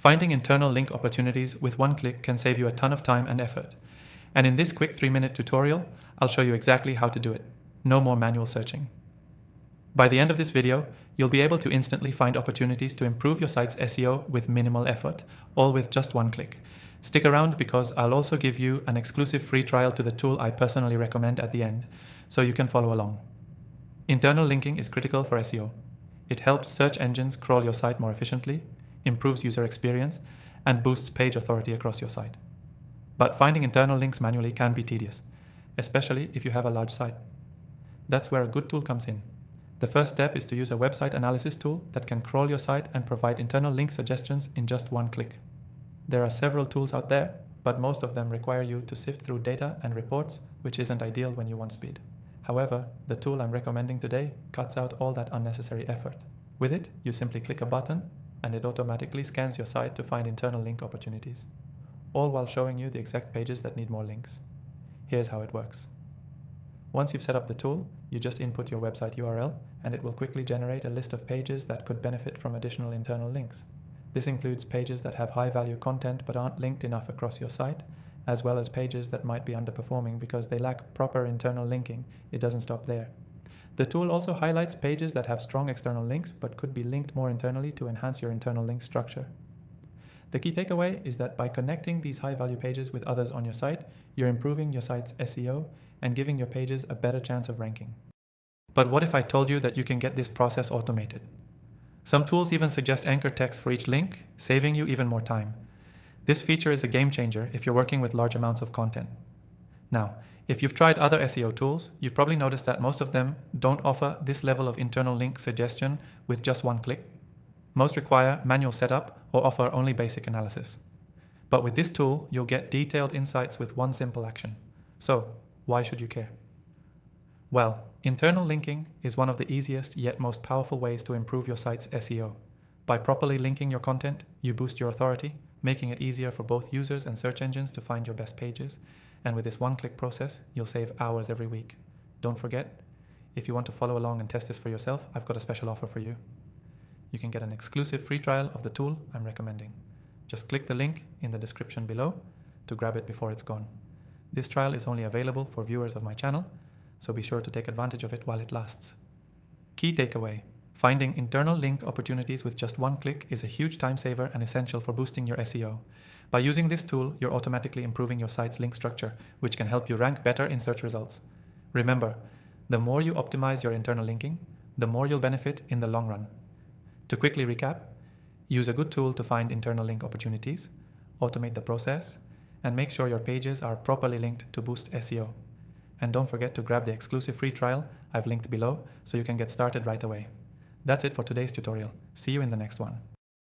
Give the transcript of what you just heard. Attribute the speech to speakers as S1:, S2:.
S1: Finding internal link opportunities with one click can save you a ton of time and effort. And in this quick 3-minute tutorial, I'll show you exactly how to do it. No more manual searching. By the end of this video, you'll be able to instantly find opportunities to improve your site's SEO with minimal effort, all with just one click. Stick around because I'll also give you an exclusive free trial to the tool I personally recommend at the end, so you can follow along. Internal linking is critical for SEO. It helps search engines crawl your site more efficiently, improves user experience, and boosts page authority across your site. But finding internal links manually can be tedious, especially if you have a large site. That's where a good tool comes in. The first step is to use a website analysis tool that can crawl your site and provide internal link suggestions in just one click. There are several tools out there, but most of them require you to sift through data and reports, which isn't ideal when you want speed. However, the tool I'm recommending today cuts out all that unnecessary effort. With it, you simply click a button and it automatically scans your site to find internal link opportunities, all while showing you the exact pages that need more links. Here's how it works. Once you've set up the tool, you just input your website URL and it will quickly generate a list of pages that could benefit from additional internal links. This includes pages that have high-value content but aren't linked enough across your site, as well as pages that might be underperforming because they lack proper internal linking. It doesn't stop there. The tool also highlights pages that have strong external links but could be linked more internally to enhance your internal link structure. The key takeaway is that by connecting these high-value pages with others on your site, you're improving your site's SEO and giving your pages a better chance of ranking. But what if I told you that you can get this process automated? Some tools even suggest anchor text for each link, saving you even more time. This feature is a game changer if you're working with large amounts of content. Now, if you've tried other SEO tools, you've probably noticed that most of them don't offer this level of internal link suggestion with just one click. Most require manual setup or offer only basic analysis. But with this tool, you'll get detailed insights with one simple action. So, why should you care? Well, internal linking is one of the easiest yet most powerful ways to improve your site's SEO. By properly linking your content, you boost your authority, making it easier for both users and search engines to find your best pages. And with this one-click process, you'll save hours every week. Don't forget, if you want to follow along and test this for yourself, I've got a special offer for you. You can get an exclusive free trial of the tool I'm recommending. Just click the link in the description below to grab it before it's gone. This trial is only available for viewers of my channel, so be sure to take advantage of it while it lasts. Key takeaway: finding internal link opportunities with just one click is a huge time saver and essential for boosting your SEO. By using this tool, you're automatically improving your site's link structure, which can help you rank better in search results. Remember, the more you optimize your internal linking, the more you'll benefit in the long run. To quickly recap, use a good tool to find internal link opportunities, automate the process, and make sure your pages are properly linked to boost SEO. And don't forget to grab the exclusive free trial I've linked below so you can get started right away. That's it for today's tutorial. See you in the next one.